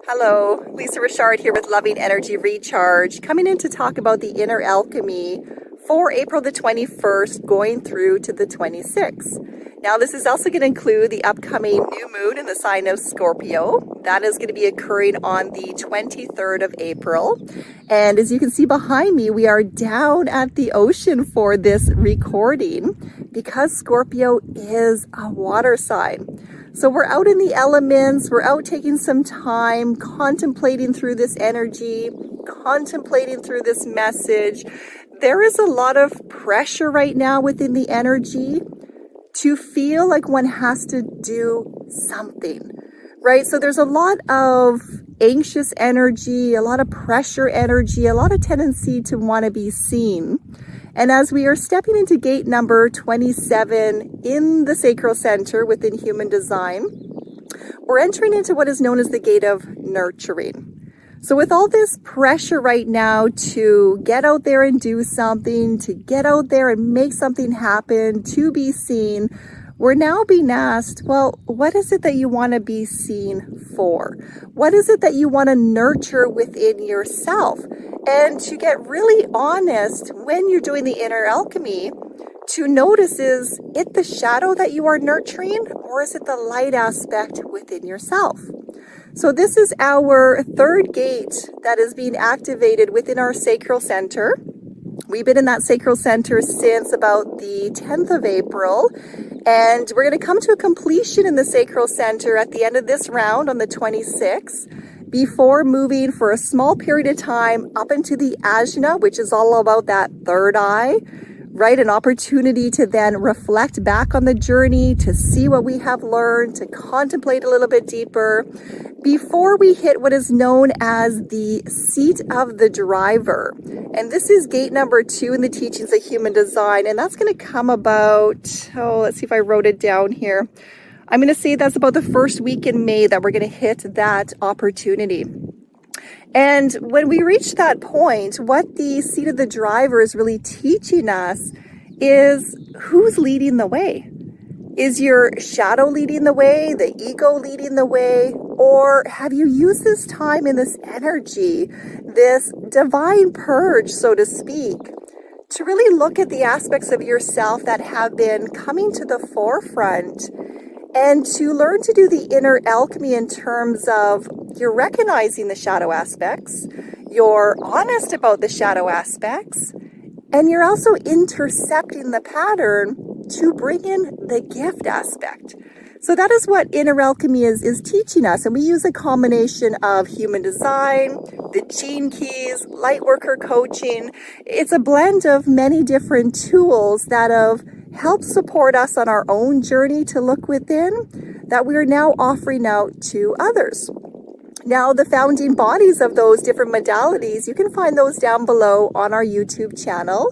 Hello, Lisa Richard here with Loving Energy Recharge, coming in to talk about the inner alchemy for April the 21st going through to the 26th. Now this is also going to include the upcoming new moon in the sign of Scorpio. That is going to be occurring on the 23rd of April. And as you can see behind me, we are down at the ocean for this recording because Scorpio is a water sign. So we're out in the elements, we're out taking some time, contemplating through this energy, contemplating through this message. There is a lot of pressure right now within the energy to feel like one has to do something, right? So there's a lot of anxious energy, a lot of pressure energy, a lot of tendency to want to be seen. And as we are stepping into gate number 27 in the sacral center within human design, we're entering into what is known as the gate of nurturing. So with all this pressure right now to get out there and do something, to get out there and make something happen, to be seen, we're now being asked, well, what is it that you want to be seen for? What is it that you want to nurture within yourself? And to get really honest when you're doing the inner alchemy, to notice, is it the shadow that you are nurturing, or is it the light aspect within yourself? So this is our third gate that is being activated within our sacral center. We've been in that sacral center since about the 10th of April, and we're going to come to a completion in the sacral center at the end of this round on the 26th, before moving for a small period of time up into the ajna, which is all about that third eye, right? An opportunity to then reflect back on the journey, to see what we have learned, to contemplate a little bit deeper, before we hit what is known as the seat of the driver. And this is gate number 2 in the teachings of human design. And that's going to come about, let's see if I wrote it down here. I'm going to say that's about the first week in May that we're going to hit that opportunity. And when we reach that point, what the seat of the driver is really teaching us is who's leading the way. Is your shadow leading the way, the ego leading the way, or have you used this time in this energy, this divine purge, so to speak, to really look at the aspects of yourself that have been coming to the forefront, and to learn to do the inner alchemy in terms of you're recognizing the shadow aspects, you're honest about the shadow aspects, and you're also intercepting the pattern to bring in the gift aspect. So that is what inner alchemy is teaching us. And we use a combination of human design, the gene keys, Lightworker coaching. It's a blend of many different tools that have helped support us on our own journey to look within, that we are now offering out to others. Now, the founding bodies of those different modalities, you can find those down below on our YouTube channel.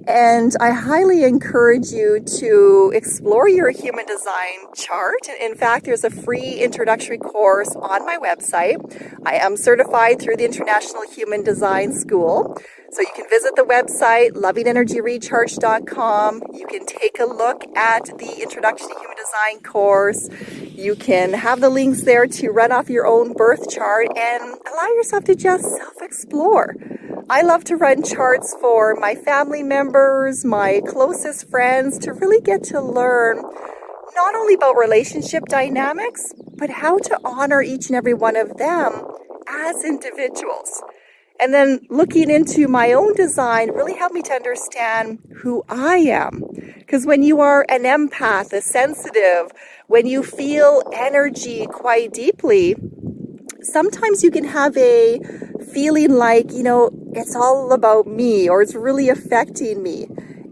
And I highly encourage you to explore your human design chart. In fact, there's a free introductory course on my website. I am certified through the International Human Design School. So you can visit the website, lovingenergyrecharge.com. You can take a look at the Introduction to Human Design course. You can have the links there to run off your own birth chart and allow yourself to just self-explore. I love to run charts for my family members, my closest friends, to really get to learn not only about relationship dynamics, but how to honor each and every one of them as individuals. And then looking into my own design really helped me to understand who I am. Because when you are an empath, a sensitive, when you feel energy quite deeply, sometimes you can have a feeling like, it's all about me, or it's really affecting me.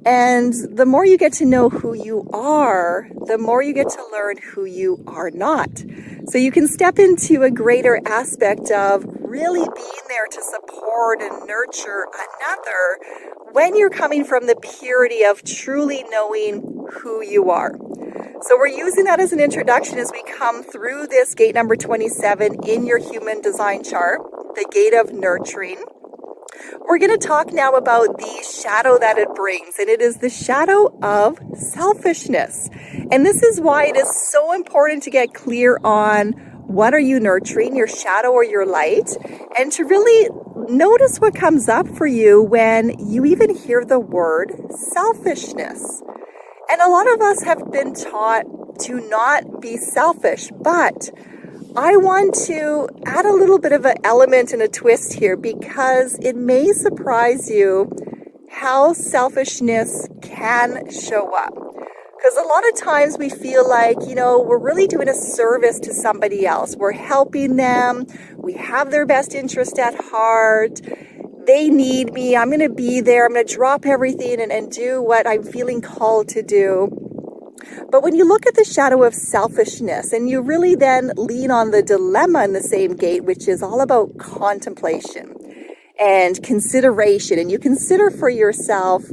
And the more you get to know who you are, the more you get to learn who you are not. So you can step into a greater aspect of really being there to support and nurture another when you're coming from the purity of truly knowing who you are. So we're using that as an introduction as we come through this gate number 27 in your human design chart, the gate of nurturing. We're going to talk now about the shadow that it brings, and it is the shadow of selfishness. And this is why it is so important to get clear on what are you nurturing, your shadow or your light, and to really notice what comes up for you when you even hear the word selfishness. And a lot of us have been taught to not be selfish, but I want to add a little bit of an element and a twist here because it may surprise you how selfishness can show up. Because a lot of times we feel like, we're really doing a service to somebody else. We're helping them. We have their best interest at heart. They need me. I'm going to be there. I'm going to drop everything and do what I'm feeling called to do. But when you look at the shadow of selfishness and you really then lean on the dilemma in the same gate, which is all about contemplation and consideration, and you consider for yourself,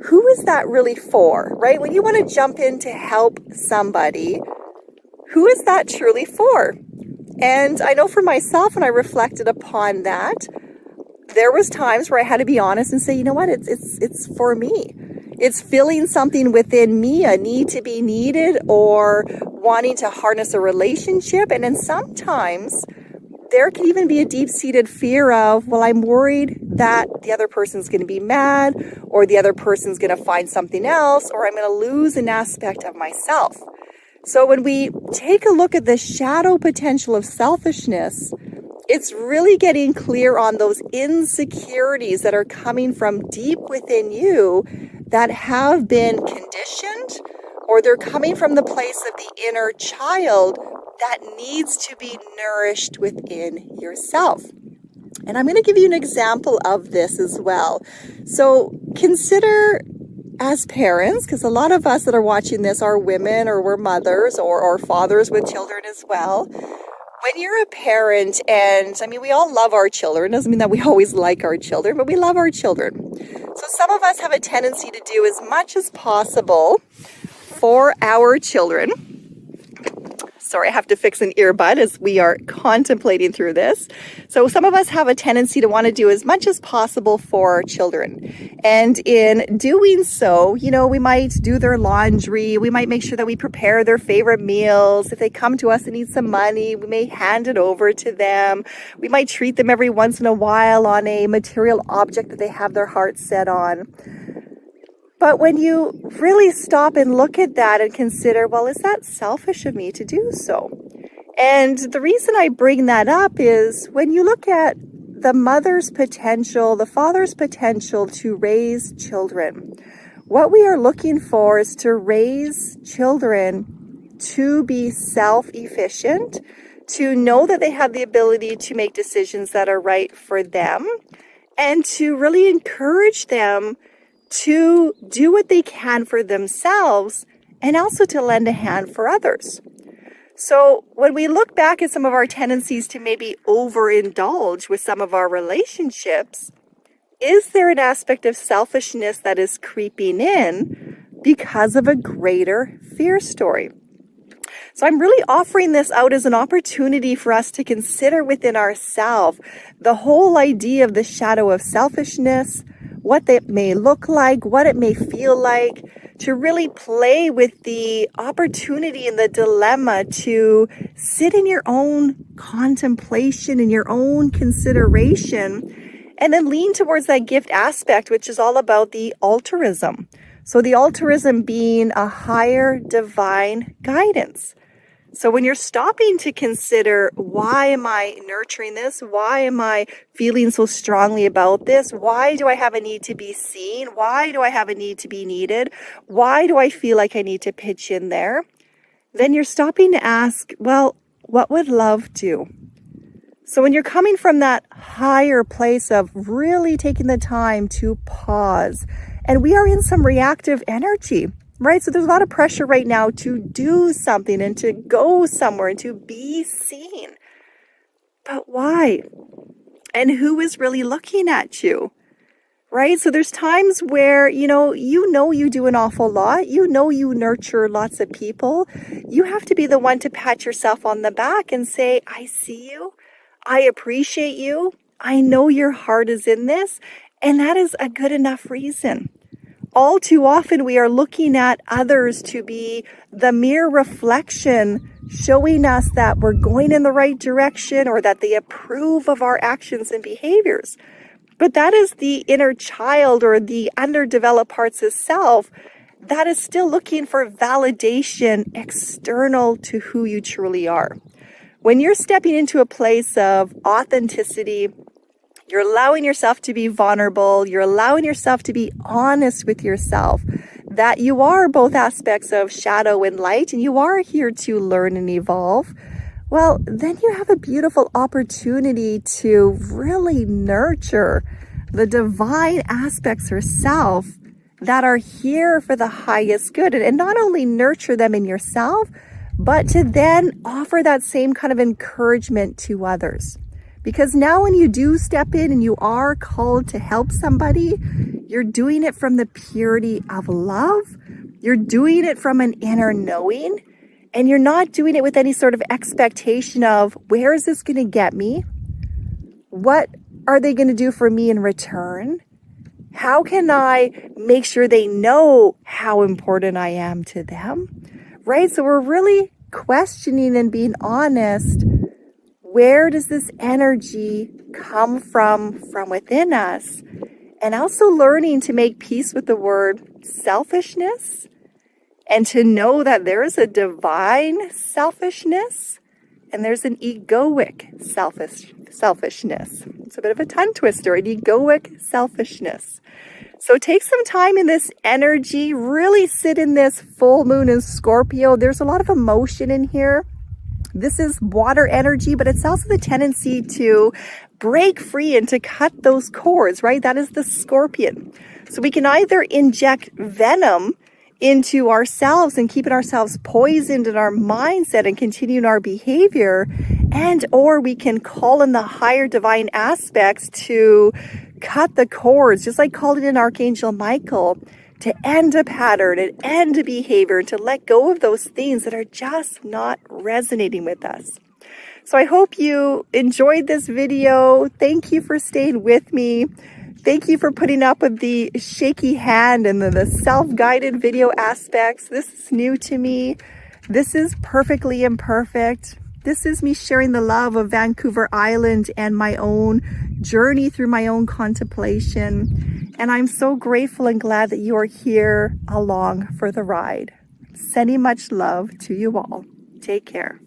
who is that really for, right? When you want to jump in to help somebody, who is that truly for? And I know for myself, when I reflected upon that, there was times where I had to be honest and say, you know what, it's for me. It's feeling something within me, a need to be needed or wanting to harness a relationship. And then sometimes there can even be a deep-seated fear of, well, I'm worried that the other person's going to be mad or the other person's going to find something else or I'm going to lose an aspect of myself. So when we take a look at the shadow potential of selfishness, it's really getting clear on those insecurities that are coming from deep within you that have been conditioned, or they're coming from the place of the inner child that needs to be nourished within yourself. And I'm going to give you an example of this as well. So consider as parents, because a lot of us that are watching this are women or we're mothers or fathers with children as well. When you're a parent, and we all love our children, doesn't mean that we always like our children, but we love our children. So some of us have a tendency to do as much as possible for our children. Sorry, I have to fix an earbud as we are contemplating through this. So some of us have a tendency to want to do as much as possible for our children. And in doing so, we might do their laundry. We might make sure that we prepare their favorite meals. If they come to us and need some money, we may hand it over to them. We might treat them every once in a while on a material object that they have their heart set on. But when you really stop and look at that and consider, well, is that selfish of me to do so? And the reason I bring that up is when you look at the mother's potential, the father's potential to raise children, what we are looking for is to raise children to be self-efficient, to know that they have the ability to make decisions that are right for them, and to really encourage them to do what they can for themselves and also to lend a hand for others. So when we look back at some of our tendencies to maybe overindulge with some of our relationships, is there an aspect of selfishness that is creeping in because of a greater fear story? So I'm really offering this out as an opportunity for us to consider within ourselves the whole idea of the shadow of selfishness, what that may look like, what it may feel like, to really play with the opportunity and the dilemma to sit in your own contemplation and your own consideration, and then lean towards that gift aspect, which is all about the altruism. So the altruism being a higher divine guidance. So when you're stopping to consider, why am I nurturing this? Why am I feeling so strongly about this? Why do I have a need to be seen? Why do I have a need to be needed? Why do I feel like I need to pitch in there? Then you're stopping to ask, well, what would love do? So when you're coming from that higher place of really taking the time to pause, and we are in some reactive energy, right? So there's a lot of pressure right now to do something and to go somewhere and to be seen. But why? And who is really looking at you, right? So there's times where, you do an awful lot. You nurture lots of people. You have to be the one to pat yourself on the back and say, I see you. I appreciate you. I know your heart is in this. And that is a good enough reason. All too often, we are looking at others to be the mere reflection showing us that we're going in the right direction or that they approve of our actions and behaviors. But that is the inner child or the underdeveloped parts of self that is still looking for validation external to who you truly are. When you're stepping into a place of authenticity, you're allowing yourself to be vulnerable, you're allowing yourself to be honest with yourself, that you are both aspects of shadow and light, and you are here to learn and evolve, well, then you have a beautiful opportunity to really nurture the divine aspects of self that are here for the highest good. And not only nurture them in yourself, but to then offer that same kind of encouragement to others. Because now when you do step in and you are called to help somebody, you're doing it from the purity of love. You're doing it from an inner knowing. And you're not doing it with any sort of expectation of, where is this going to get me? What are they going to do for me in return? How can I make sure they know how important I am to them? Right? So we're really questioning and being honest. Where does this energy come from within us? And also learning to make peace with the word selfishness and to know that there is a divine selfishness and there's an egoic selfishness. It's a bit of a tongue twister, an egoic selfishness. So take some time in this energy, really sit in this full moon in Scorpio. There's a lot of emotion in here. This is water energy, but it's also the tendency to break free and to cut those cords, right? That is the scorpion. So we can either inject venom into ourselves and keeping ourselves poisoned in our mindset and continuing our behavior, and or we can call in the higher divine aspects to cut the cords, just like calling in Archangel Michael, to end a pattern and end a behavior and to let go of those things that are just not resonating with us. So I hope you enjoyed this video. Thank you for staying with me. Thank you for putting up with the shaky hand and the self-guided video aspects. This is new to me. This is perfectly imperfect. This is me sharing the love of Vancouver Island and my own journey through my own contemplation. And I'm so grateful and glad that you are here along for the ride. Sending much love to you all. Take care.